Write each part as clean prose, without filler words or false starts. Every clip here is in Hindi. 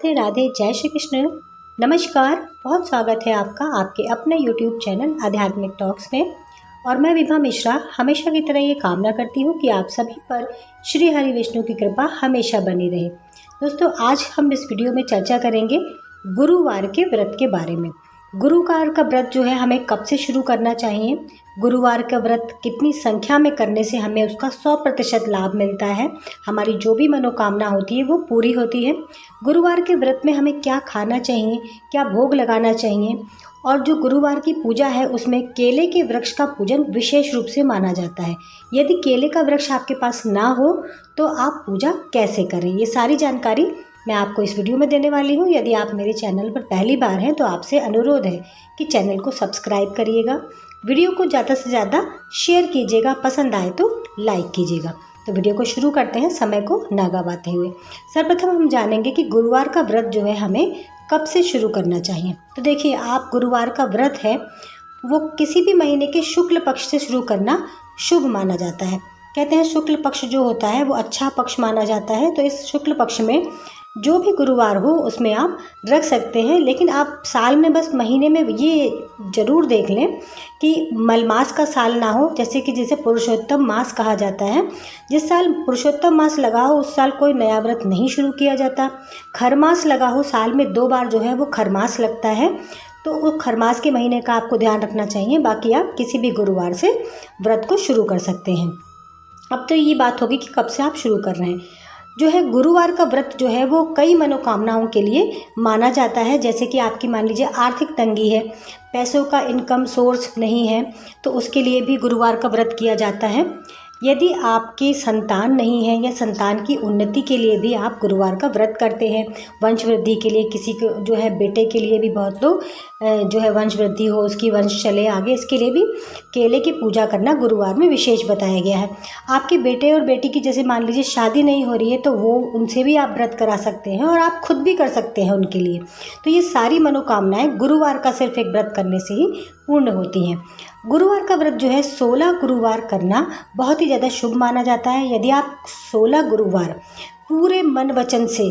राधे राधे, जय श्री कृष्ण। नमस्कार, बहुत स्वागत है आपका आपके अपने YouTube चैनल आध्यात्मिक टॉक्स में। और मैं विभा मिश्रा हमेशा की तरह ये कामना करती हूँ कि आप सभी पर श्री हरि विष्णु की कृपा हमेशा बनी रहे। दोस्तों, आज हम इस वीडियो में चर्चा करेंगे गुरुवार के व्रत के बारे में। गुरुवार का व्रत जो है हमें कब से शुरू करना चाहिए, गुरुवार का व्रत कितनी संख्या में करने से हमें उसका 100% लाभ मिलता है, हमारी जो भी मनोकामना होती है वो पूरी होती है। गुरुवार के व्रत में हमें क्या खाना चाहिए, क्या भोग लगाना चाहिए, और जो गुरुवार की पूजा है उसमें केले के वृक्ष का पूजन विशेष रूप से माना जाता है। यदि केले का वृक्ष आपके पास ना हो तो आप पूजा कैसे करें, ये सारी जानकारी मैं आपको इस वीडियो में देने वाली हूँ। यदि आप मेरे चैनल पर पहली बार हैं तो आपसे अनुरोध है कि चैनल को सब्सक्राइब करिएगा, वीडियो को ज़्यादा से ज़्यादा शेयर कीजिएगा, पसंद आए तो लाइक कीजिएगा। तो वीडियो को शुरू करते हैं समय को ना गवाते हुए। सर्वप्रथम हम जानेंगे कि गुरुवार का व्रत जो है हमें कब से शुरू करना चाहिए। तो देखिए, आप गुरुवार का व्रत है वो किसी भी महीने के शुक्ल पक्ष से शुरू करना शुभ माना जाता है। कहते हैं शुक्ल पक्ष जो होता है वो अच्छा पक्ष माना जाता है। तो इस शुक्ल पक्ष में जो भी गुरुवार हो उसमें आप रख सकते हैं, लेकिन आप साल में बस महीने में ये ज़रूर देख लें कि मलमास का साल ना हो, जिसे पुरुषोत्तम मास कहा जाता है। जिस साल पुरुषोत्तम मास लगा हो उस साल कोई नया व्रत नहीं शुरू किया जाता। खरमास लगा हो, साल में 2 बार जो है वो खरमास लगता है, तो वो खरमास के महीने का आपको ध्यान रखना चाहिए। बाकी आप किसी भी गुरुवार से व्रत को शुरू कर सकते हैं। अब तो ये बात होगी कि कब से आप शुरू कर रहे हैं। जो है गुरुवार का व्रत जो है वो कई मनोकामनाओं के लिए माना जाता है। जैसे कि आपकी मान लीजिए आर्थिक तंगी है, पैसों का इनकम सोर्स नहीं है, तो उसके लिए भी गुरुवार का व्रत किया जाता है। यदि आपकी संतान नहीं है या संतान की उन्नति के लिए भी आप गुरुवार का व्रत करते हैं, वंश वृद्धि के लिए, किसी को जो है बेटे के लिए भी बहुत लोग जो है वंश वृद्धि हो, उसकी वंश चले आगे, इसके लिए भी केले की पूजा करना गुरुवार में विशेष बताया गया है। आपके बेटे और बेटी की जैसे मान लीजिए शादी नहीं हो रही है तो वो उनसे भी आप व्रत करा सकते हैं और आप खुद भी कर सकते हैं उनके लिए। तो ये सारी मनोकामनाएं गुरुवार का सिर्फ एक व्रत करने से ही पूर्ण होती हैं। गुरुवार का व्रत जो है 16 गुरुवार करना बहुत ही ज़्यादा शुभ माना जाता है। यदि आप 16 गुरुवार पूरे मन वचन से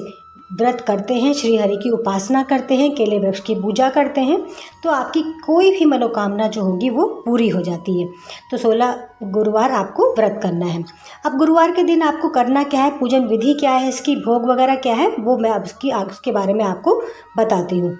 व्रत करते हैं, श्री हरि की उपासना करते हैं, केले वृक्ष की पूजा करते हैं, तो आपकी कोई भी मनोकामना जो होगी वो पूरी हो जाती है। तो 16 गुरुवार आपको व्रत करना है। अब गुरुवार के दिन आपको करना क्या है, पूजन विधि क्या है, इसकी भोग वगैरह क्या है, वो मैं अब उसके बारे में आपको बताती हूँ।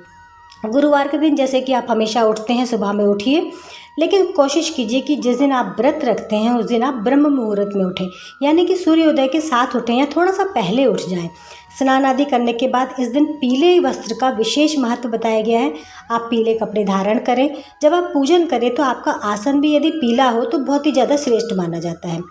गुरुवार के दिन जैसे कि आप हमेशा उठते हैं, सुबह में उठिए, लेकिन कोशिश कीजिए कि जिस दिन आप व्रत रखते हैं उस दिन आप ब्रह्म मुहूर्त में उठें, यानी कि सूर्योदय के साथ उठें या थोड़ा सा पहले उठ जाएं। स्नान आदि करने के बाद इस दिन पीले वस्त्र का विशेष महत्व बताया गया है। आप पीले कपड़े धारण करें। जब आप पूजन करें तो आपका आसन भी यदि पीला हो तो बहुत ही ज़्यादा श्रेष्ठ माना जाता है।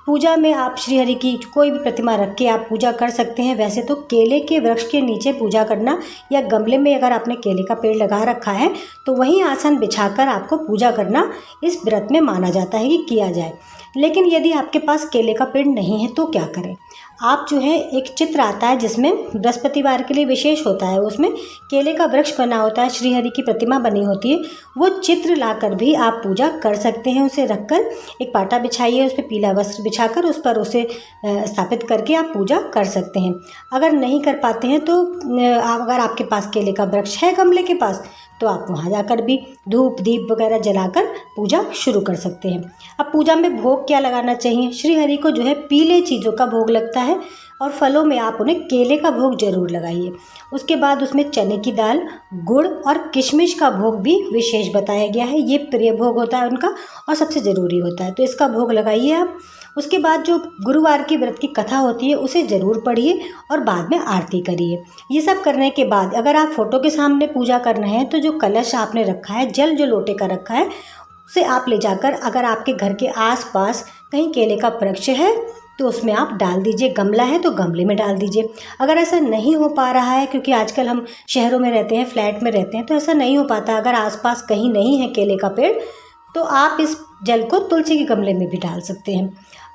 पूजा में आप श्री हरि की कोई भी प्रतिमा रख के आप पूजा कर सकते हैं। वैसे तो केले के वृक्ष के नीचे पूजा करना या गमले में अगर आपने केले का पेड़ लगा रखा है तो वहीं आसन बिछाकर आपको पूजा करना इस व्रत में माना जाता है कि किया जाए। लेकिन यदि आपके पास केले का पेड़ नहीं है तो क्या करें। आप जो है एक चित्र आता है जिसमें बृहस्पतिवार के लिए विशेष होता है, उसमें केले का वृक्ष बना होता है, श्री हरि की प्रतिमा बनी होती है, वो चित्र लाकर भी आप पूजा कर सकते हैं। उसे रखकर एक पाटा बिछाइए, उस पर पीला वस्त्र बिछाकर उस पर उसे स्थापित करके आप पूजा कर सकते हैं। अगर नहीं कर पाते हैं तो अगर आपके पास केले का वृक्ष है गमले के पास तो आप वहाँ जाकर भी धूप दीप वगैरह जलाकर पूजा शुरू कर सकते हैं। अब पूजा में भोग क्या लगाना चाहिए, श्री हरि को जो है पीले चीज़ों का भोग लगता है और फलों में आप उन्हें केले का भोग जरूर लगाइए। उसके बाद उसमें चने की दाल, गुड़ और किशमिश का भोग भी विशेष बताया गया है। ये प्रिय भोग होता है उनका और सबसे ज़रूरी होता है, तो इसका भोग लगाइए आप। उसके बाद जो गुरुवार की व्रत की कथा होती है उसे ज़रूर पढ़िए और बाद में आरती करिए। ये सब करने के बाद अगर आप फोटो के सामने पूजा कर रहे हैं तो जो कलश आपने रखा है, जल जो लोटे का रखा है, उसे आप ले जाकर अगर आपके घर के आसपास कहीं केले का वृक्ष है तो उसमें आप डाल दीजिए। गमला है तो गमले में डाल दीजिए। अगर ऐसा नहीं हो पा रहा है, क्योंकि आजकल हम शहरों में रहते हैं, फ्लैट में रहते हैं, तो ऐसा नहीं हो पाता, अगर आसपास कहीं नहीं है केले का पेड़ तो आप इस जल को तुलसी के गमले में भी डाल सकते हैं।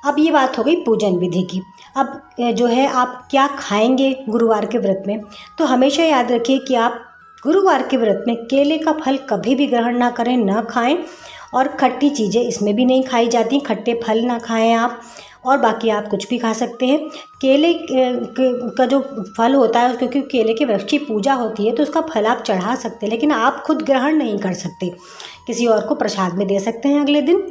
अब ये बात हो गई पूजन विधि की। अब जो है आप क्या खाएंगे गुरुवार के व्रत में, तो हमेशा याद रखिए कि आप गुरुवार के व्रत में केले का फल कभी भी ग्रहण ना करें, ना खाएं। और खट्टी चीज़ें इसमें भी नहीं खाई जाती, खट्टे फल ना खाएं आप। और बाकी आप कुछ भी खा सकते हैं। केले का जो फल होता है, क्योंकि केले के वृक्ष की पूजा होती है तो उसका फल आप चढ़ा सकते हैं, लेकिन आप खुद ग्रहण नहीं कर सकते, किसी और को प्रसाद में दे सकते हैं अगले दिन।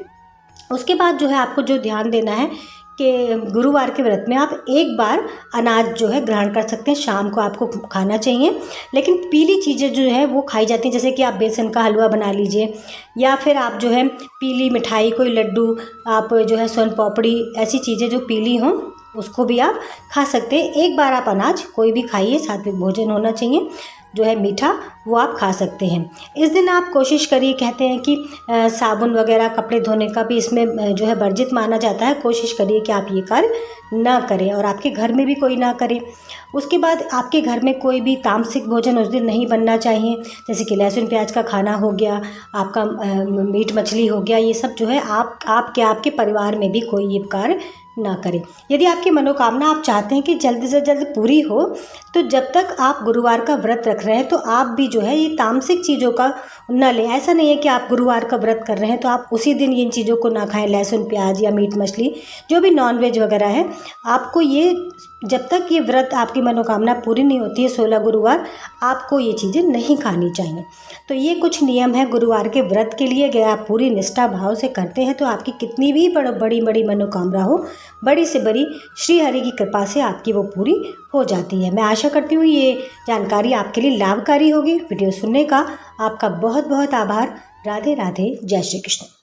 उसके बाद जो है आपको जो ध्यान देना है कि गुरुवार के व्रत में आप एक बार अनाज जो है ग्रहण कर सकते हैं, शाम को आपको खाना चाहिए। लेकिन पीली चीज़ें जो है वो खाई जाती हैं, जैसे कि आप बेसन का हलवा बना लीजिए, या फिर आप जो है पीली मिठाई, कोई लड्डू, आप जो है सोन पापड़ी, ऐसी चीज़ें जो पीली हों उसको भी आप खा सकते हैं। एक बार आप अनाज कोई भी खाइए, सात्विक भोजन होना चाहिए, जो है मीठा वो आप खा सकते हैं। इस दिन आप कोशिश करिए, कहते हैं कि साबुन वगैरह कपड़े धोने का भी इसमें जो है वर्जित माना जाता है, कोशिश करिए कि आप ये कार्य ना करें और आपके घर में भी कोई ना करे। उसके बाद आपके घर में कोई भी तामसिक भोजन उस दिन नहीं बनना चाहिए, जैसे कि लहसुन प्याज का खाना हो गया, आपका मीट मछली हो गया, ये सब जो है आपके परिवार में भी कोई ये कार्य ना करें। यदि आपकी मनोकामना आप चाहते हैं कि जल्द से जल्द पूरी हो, तो जब तक आप गुरुवार का व्रत रख रहे हैं तो आप भी जो है ये तामसिक चीज़ों का न लें। ऐसा नहीं है कि आप गुरुवार का व्रत कर रहे हैं तो आप उसी दिन इन चीज़ों को ना खाएं, लहसुन प्याज या मीट मछली, जो भी नॉनवेज वगैरह है। आपको ये, जब तक ये व्रत आपकी मनोकामना पूरी नहीं होती है 16 गुरुवार, आपको ये चीज़ें नहीं खानी चाहिए। तो ये कुछ नियम है गुरुवार के व्रत के लिए। अगर आप पूरी निष्ठा भाव से करते हैं तो आपकी कितनी भी बड़ी बड़ी मनोकामना हो, बड़ी से बड़ी, श्री हरि की कृपा से आपकी वो पूरी हो जाती है। मैं आशा करती हूँ ये जानकारी आपके लिए लाभकारी होगी। वीडियो सुनने का आपका बहुत बहुत आभार। राधे राधे, जय श्री कृष्ण।